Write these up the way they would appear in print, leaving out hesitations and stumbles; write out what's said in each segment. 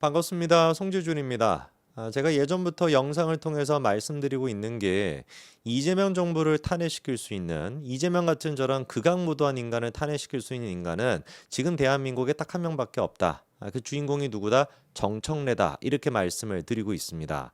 반갑습니다. 송지준입니다. 제가 예전부터 영상을 통해서 말씀드리고 있는 게 이재명 정부를 탄핵시킬 수 있는 이재명 같은 저런 극악무도한 인간을 탄핵시킬 수 있는 인간은 지금 대한민국에 딱 한 명밖에 없다. 그 주인공이 누구다? 정청래다. 이렇게 말씀을 드리고 있습니다.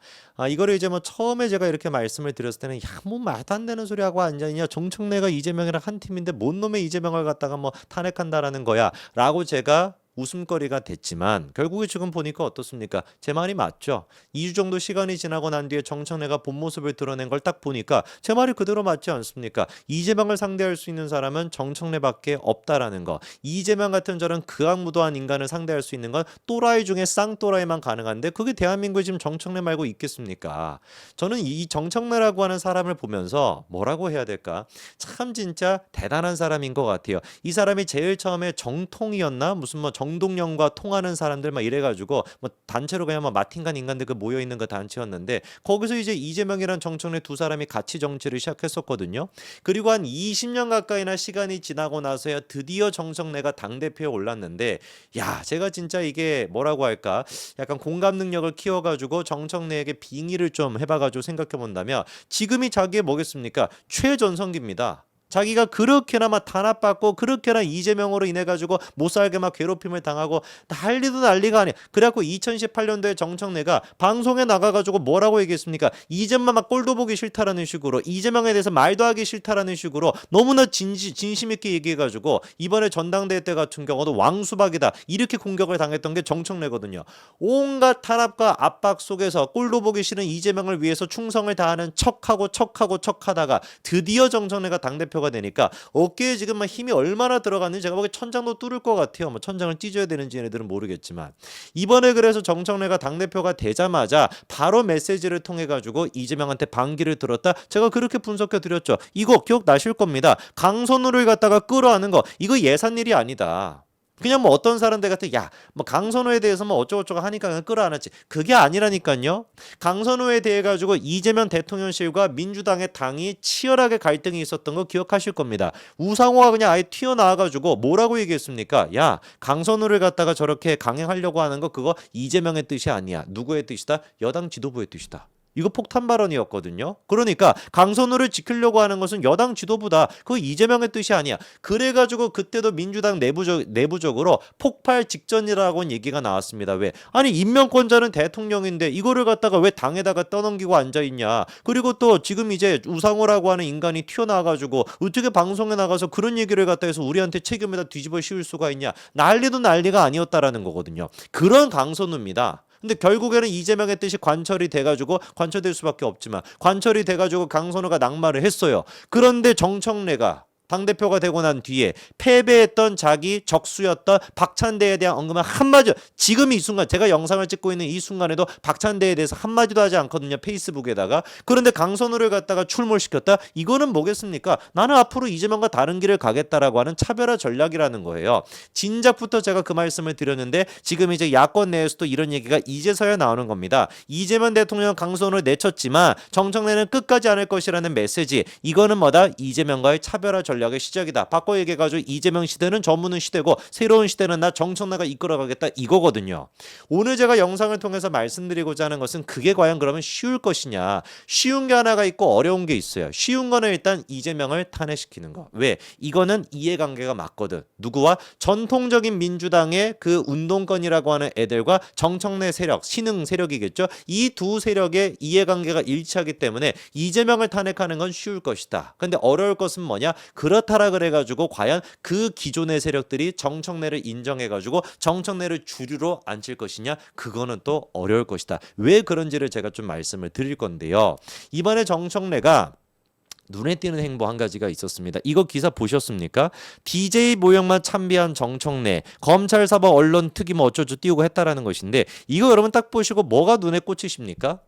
이거를 이제 뭐 처음에 제가 이렇게 말씀을 드렸을 때는 뭐 말도 안 되는 소리 하고 앉아있냐. 정청래가 이재명이랑 한 팀인데 뭔 놈의 이재명을 갖다가 뭐 탄핵한다라는 거야. 라고 제가 웃음거리가 됐지만 결국에 지금 보니까 어떻습니까? 제 말이 맞죠? 2주 정도 시간이 지나고 난 뒤에 정청래가 본 모습을 드러낸 걸 딱 보니까 제 말이 그대로 맞지 않습니까? 이재명을 상대할 수 있는 사람은 정청래밖에 없다라는 거. 이재명 같은 저런 극악무도한 인간을 상대할 수 있는 건 또라이 중에 쌍또라이만 가능한데 그게 대한민국에 지금 정청래 말고 있겠습니까? 저는 이 정청래라고 하는 사람을 보면서 뭐라고 해야 될까? 참 진짜 대단한 사람인 것 같아요. 이 사람이 제일 처음에 정통이었나? 무슨 뭐 정동영과 통하는 사람들 막 이래가지고 뭐 단체로 그냥 뭐 마틴간 인간들 그 모여 있는 그 단체였는데 거기서 이제 이재명이랑 정청래 두 사람이 같이 정치를 시작했었거든요. 그리고 한 20년 가까이나 시간이 지나고 나서야 드디어 정청래가 당 대표에 올랐는데 야 제가 진짜 이게 뭐라고 할까 약간 공감 능력을 키워가지고 정청래에게 빙의를 좀 해봐가지고 생각해 본다면 지금이 자기의 뭐겠습니까? 최전성기입니다. 자기가 그렇게나 막 탄압받고 그렇게나 이재명으로 인해 가지고 못 살게 막 괴롭힘을 당하고 난리도 난리가 아니야. 그래갖고 2018년도에 정청래가 방송에 나가가지고 뭐라고 얘기했습니까? 이재명 막 꼴도 보기 싫다라는 식으로 이재명에 대해서 말도 하기 싫다라는 식으로 너무나 진심 있게 얘기해가지고 이번에 전당대회 때 같은 경우도 왕수박이다 이렇게 공격을 당했던 게 정청래거든요. 온갖 탄압과 압박 속에서 꼴도 보기 싫은 이재명을 위해서 충성을 다하는 척하다가 드디어 정청래가 당대표 가 되니까 어깨에 지금 막 힘이 얼마나 들어갔는지 제가 보기에 천장도 뚫을 것 같아요. 뭐 천장을 찢어야 되는지 얘네들은 모르겠지만 이번에 그래서 정청래가 당대표가 되자마자 바로 메시지를 통해 가지고 이재명한테 반기를 들었다. 제가 그렇게 분석해 드렸죠. 이거 기억나실 겁니다. 강선우를 갖다가 끌어안는 거 이거 예산 일이 아니다. 그냥 뭐 어떤 사람들 같은 야뭐 강선우에 대해서 뭐 어쩌고저쩌고 하니까 그냥 끌어안았지. 그게 아니라니까요. 강선우에 대해 가지고 이재명 대통령실과 민주당의 당이 치열하게 갈등이 있었던 거 기억하실 겁니다. 우상호가 그냥 아예 튀어나와 가지고 뭐라고 얘기했습니까? 야 강선우를 갖다가 저렇게 강행하려고 하는 거 그거 이재명의 뜻이 아니야. 누구의 뜻이다? 여당 지도부의 뜻이다. 이거 폭탄 발언이었거든요. 그러니까 강선우를 지키려고 하는 것은 여당 지도부다. 그거 이재명의 뜻이 아니야. 그래가지고 그때도 민주당 내부적으로 폭발 직전이라고는 얘기가 나왔습니다. 왜? 아니 임명권자는 대통령인데 이거를 갖다가 왜 당에다가 떠넘기고 앉아있냐. 그리고 또 지금 이제 우상호라고 하는 인간이 튀어나와가지고 어떻게 방송에 나가서 그런 얘기를 갖다 해서 우리한테 책임에다 뒤집어 씌울 수가 있냐. 난리도 난리가 아니었다라는 거거든요. 그런 강선우입니다. 근데 결국에는 이재명의 뜻이 관철이 돼가지고 관철될 수밖에 없지만 관철이 돼가지고 강선우가 낙마를 했어요. 그런데 정청래가 당대표가 되고 난 뒤에 패배했던 자기 적수였던 박찬대에 대한 언급은 한마디 지금 이 순간 제가 영상을 찍고 있는 이 순간에도 박찬대에 대해서 한마디도 하지 않거든요. 페이스북에다가. 그런데 강선우를 갖다가 출몰시켰다? 이거는 뭐겠습니까? 나는 앞으로 이재명과 다른 길을 가겠다라고 하는 차별화 전략이라는 거예요. 진작부터 제가 그 말씀을 드렸는데 지금 이제 야권 내에서도 이런 얘기가 이제서야 나오는 겁니다. 이재명 대통령 강선우를 내쳤지만 정청래는 끝까지 않을 것이라는 메시지. 이거는 뭐다? 이재명과의 차별화 전략의 시작이다. 바꿔 얘기해가지고 이재명 시대는 저무는 시대고 새로운 시대는 나 정청래가 이끌어가겠다 이거거든요. 오늘 제가 영상을 통해서 말씀드리고자 하는 것은 그게 과연 그러면 쉬울 것이냐. 쉬운 게 하나가 있고 어려운 게 있어요. 쉬운 거는 일단 이재명을 탄핵시키는 거. 왜? 이거는 이해관계가 맞거든. 누구와? 전통적인 민주당의 그 운동권이라고 하는 애들과 정청래 세력, 신흥 세력이겠죠. 이 두 세력의 이해관계가 일치하기 때문에 이재명을 탄핵하는 건 쉬울 것이다. 근데 어려울 것은 뭐냐? 그렇다라 그래가지고 과연 그 기존의 세력들이 정청래를 인정해가지고 정청래를 주류로 앉힐 것이냐? 그거는 또 어려울 것이다. 왜 그런지를 제가 좀 말씀을 드릴 건데요. 이번에 정청래가 눈에 띄는 행보 한 가지가 있었습니다. 이거 기사 보셨습니까? DJ 모형만 참배한 정청래, 검찰 사법 언론 특위 뭐 어쩌고 띄우고 했다라는 것인데 이거 여러분 딱 보시고 뭐가 눈에 꽂히십니까?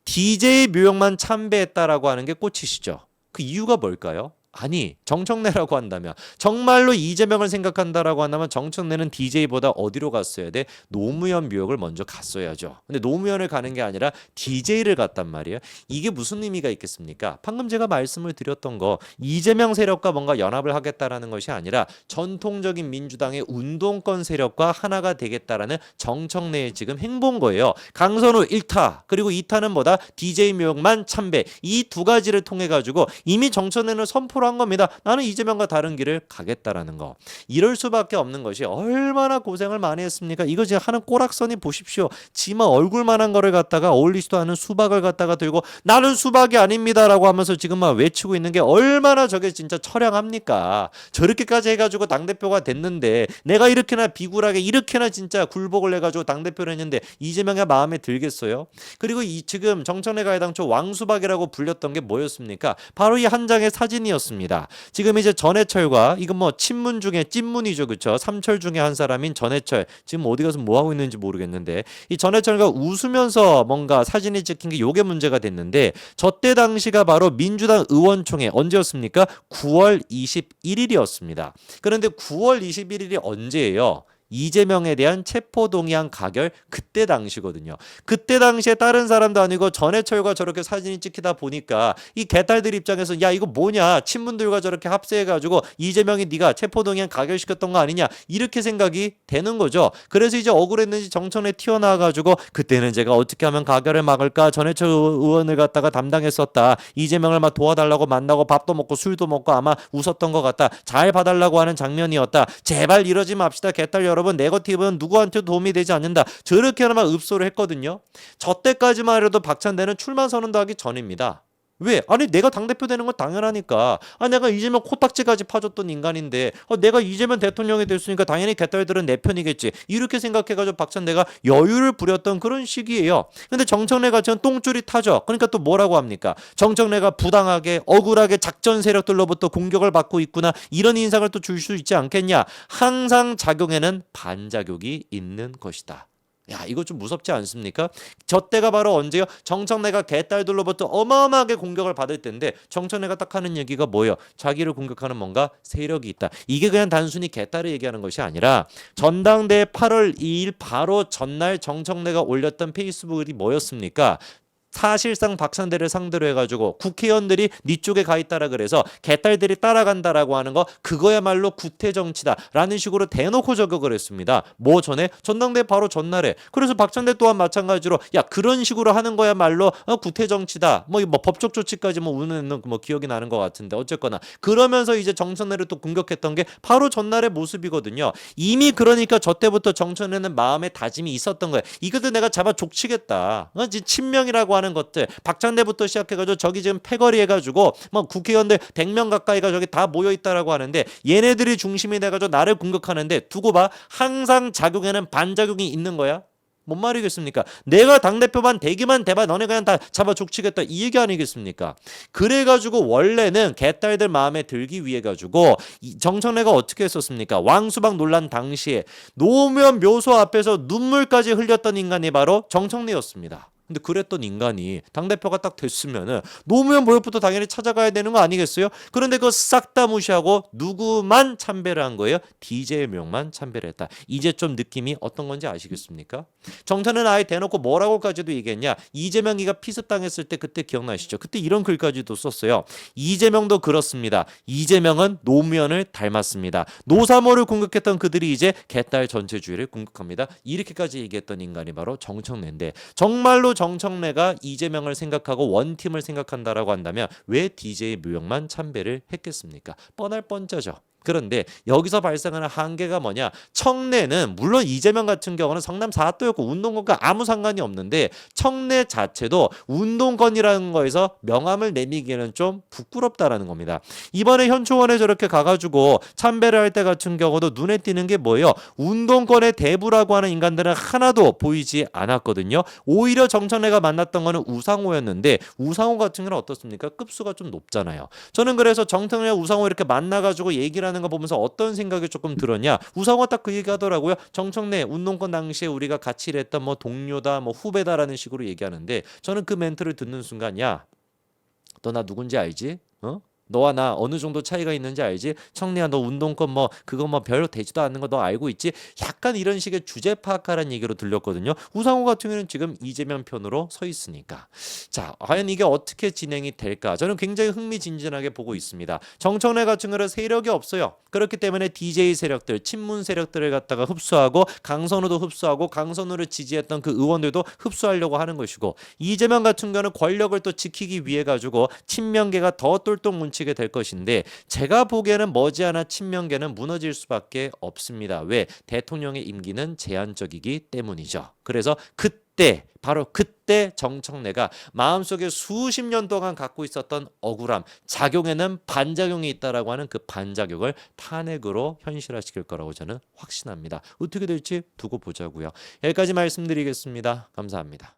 DJ 묘형만 참배했다라고 하는 게 꽂히시죠? 그 이유가 뭘까요? 아니, 정청래라고 한다면, 정말로 이재명을 생각한다라고 한다면 정청래는 DJ보다 어디로 갔어야 돼? 노무현 묘역을 먼저 갔어야죠. 근데 노무현을 가는 게 아니라 DJ를 갔단 말이에요. 이게 무슨 의미가 있겠습니까? 방금 제가 말씀을 드렸던 거, 이재명 세력과 뭔가 연합을 하겠다라는 것이 아니라 전통적인 민주당의 운동권 세력과 하나가 되겠다라는 정청래의 지금 행보인 거예요. 강선우 1타, 그리고 2타는 뭐다? DJ 묘역만 참배. 이 두 가지를 통해 가지고 이미 정청래는 선포를 한 겁니다. 나는 이재명과 다른 길을 가겠다라는 거. 이럴 수밖에 없는 것이 얼마나 고생을 많이 했습니까? 이거 지금 하는 꼬락선이 보십시오. 지마 얼굴만한 거를 갖다가 어울리지도 않은 수박을 갖다가 들고 나는 수박이 아닙니다라고 하면서 지금 막 외치고 있는 게 얼마나 저게 진짜 처량합니까? 저렇게까지 해가지고 당대표가 됐는데 내가 이렇게나 비굴하게 이렇게나 진짜 굴복을 해가지고 당대표를 했는데 이재명의 마음에 들겠어요? 그리고 이 지금 정청래가 해당초 왕수박이라고 불렸던 게 뭐였습니까? 바로 이 한 장의 사진이었습니다. 지금 이제 전해철과 이건 뭐 친문 중에 찐문이죠, 그렇죠? 삼철 중에 한 사람인 전해철 지금 어디 가서 뭐 하고 있는지 모르겠는데 이 전해철과 웃으면서 뭔가 사진이 찍힌 게 요게 문제가 됐는데 저때 당시가 바로 민주당 의원총회 언제였습니까? 9월 21일이었습니다. 그런데 9월 21일이 언제예요? 이재명에 대한 체포동의안 가결 그때 당시거든요. 그때 당시에 다른 사람도 아니고 전해철과 저렇게 사진이 찍히다 보니까 이 개딸들 입장에서 야 이거 뭐냐 친문들과 저렇게 합세해가지고 이재명이 네가 체포동의안 가결시켰던 거 아니냐 이렇게 생각이 되는 거죠. 그래서 이제 억울했는지 정청래 튀어나와가지고 그때는 제가 어떻게 하면 가결을 막을까 전해철 의원을 갖다가 담당했었다. 이재명을 막 도와달라고 만나고 밥도 먹고 술도 먹고 아마 웃었던 것 같다. 잘 봐달라고 하는 장면이었다. 제발 이러지 맙시다 개딸 여러분 네거티브는 누구한테도 도움이 되지 않는다. 저렇게 하나만 읍소를 했거든요. 저 때까지만 해도 박찬대는 출마 선언도 하기 전입니다. 왜? 아니 내가 당대표 되는 건 당연하니까. 아 내가 이재명 코딱지까지 파줬던 인간인데 내가 이재명 대통령이 됐으니까 당연히 개딸들은 내 편이겠지. 이렇게 생각해가지고 박찬대가 여유를 부렸던 그런 시기예요. 근데 정청래가 지금 똥줄이 타죠. 그러니까 또 뭐라고 합니까? 정청래가 부당하게 억울하게 작전 세력들로부터 공격을 받고 있구나. 이런 인상을 또 줄 수 있지 않겠냐. 항상 작용에는 반작용이 있는 것이다. 야 이거 좀 무섭지 않습니까? 저 때가 바로 언제요? 정청래가 개딸들로부터 어마어마하게 공격을 받을 때인데 정청래가 딱 하는 얘기가 뭐예요? 자기를 공격하는 뭔가 세력이 있다. 이게 그냥 단순히 개딸을 얘기하는 것이 아니라 전당대회 8월 2일 바로 전날 정청래가 올렸던 페이스북 글이 뭐였습니까? 사실상 박찬대를 상대로 해가지고 국회의원들이 네 쪽에 가 있다라 그래서 개딸들이 따라간다라고 하는 거 그거야말로 구태정치다라는 식으로 대놓고 저격을 했습니다. 뭐 전에? 전당대회 바로 전날에. 그래서 박찬대 또한 마찬가지로 야 그런 식으로 하는 거야말로 구태정치다. 뭐 법적 조치까지 뭐 우는 뭐 기억이 나는 것 같은데 어쨌거나 그러면서 이제 정청래를 또 공격했던 게 바로 전날의 모습이거든요. 이미 그러니까 저 때부터 정청래는 마음의 다짐이 있었던 거예요. 이것도 내가 잡아 족치겠다. 친명이라고 하는 것들 박찬대부터 시작해가지고 저기 지금 패거리 해가지고 뭐 국회의원들 100명 가까이가 저기 다 모여있다라고 하는데 얘네들이 중심이 돼가지고 나를 공격하는데 두고 봐 항상 작용에는 반작용이 있는 거야. 뭔 말이겠습니까? 내가 당대표만 되기만 돼봐 너네 그냥 다 잡아 족치겠다 이 얘기 아니겠습니까? 그래가지고 원래는 개딸들 마음에 들기 위해 가지고 정청래가 어떻게 했었습니까? 왕수박 논란 당시에 노무현 묘소 앞에서 눈물까지 흘렸던 인간이 바로 정청래였습니다. 근데 그랬던 인간이 당대표가 딱 됐으면은 노무현 모욕부터 당연히 찾아가야 되는 거 아니겠어요? 그런데 그거 싹 다 무시하고 누구만 참배를 한 거예요? DJ 명만 참배를 했다. 이제 좀 느낌이 어떤 건지 아시겠습니까? 정찬은 아예 대놓고 뭐라고까지도 얘기했냐? 이재명이가 피습당했을 때 그때 기억나시죠? 그때 이런 글까지도 썼어요. 이재명도 그렇습니다. 이재명은 노무현을 닮았습니다. 노사모를 공격했던 그들이 이제 개딸 전체주의를 공격합니다. 이렇게까지 얘기했던 인간이 바로 정청래인데 정말로 정청래가 이재명을 생각하고 원팀을 생각한다라고 한다면 왜 DJ 묘역만 참배를 했겠습니까? 뻔할 뻔짜죠. 그런데 여기서 발생하는 한계가 뭐냐? 청래는 물론 이재명 같은 경우는 성남 4도였고 운동권과 아무 상관이 없는데 청래 자체도 운동권이라는 거에서 명함을 내미기에는 좀 부끄럽다라는 겁니다. 이번에 현충원에 저렇게 가가지고 참배를 할 때 같은 경우도 눈에 띄는 게 뭐예요? 운동권의 대부라고 하는 인간들은 하나도 보이지 않았거든요. 오히려 정청래가 만났던 거는 우상호였는데 우상호 같은 경우는 어떻습니까? 급수가 좀 높잖아요. 저는 그래서 정청래 우상호 이렇게 만나가지고 얘기를 하는 거 보면서 어떤 생각이 조금 들었냐? 우상호가 딱 그 얘기 하더라고요. 정청래 운동권 당시에 우리가 같이 일했던 뭐 동료다 뭐 후배다라는 식으로 얘기하는데 저는 그 멘트를 듣는 순간 야 너 나 누군지 알지? 너와 나 어느 정도 차이가 있는지 알지? 청리야 너 운동권 뭐 그거 뭐 별로 되지도 않는 거 너 알고 있지? 약간 이런 식의 주제 파악하라는 얘기로 들렸거든요. 우상호 같은 경우는 지금 이재명 편으로 서 있으니까. 자, 과연 이게 어떻게 진행이 될까? 저는 굉장히 흥미진진하게 보고 있습니다. 정청래 같은 경우는 세력이 없어요. 그렇기 때문에 DJ 세력들, 친문 세력들을 갖다가 흡수하고 강선우도 흡수하고 강선우를 지지했던 그 의원들도 흡수하려고 하는 것이고 이재명 같은 경우는 권력을 또 지키기 위해 가지고 친명계가 더 똘똘 뭉치게 될 것인데 제가 보기에는 머지않아 친명계는 무너질 수밖에 없습니다. 왜? 대통령의 임기는 제한적이기 때문이죠. 그래서 바로 그때 정청래가 마음속에 수십 년 동안 갖고 있었던 억울함, 작용에는 반작용이 있다라고 하는 그 반작용을 탄핵으로 현실화시킬 거라고 저는 확신합니다. 어떻게 될지 두고 보자고요. 여기까지 말씀드리겠습니다. 감사합니다.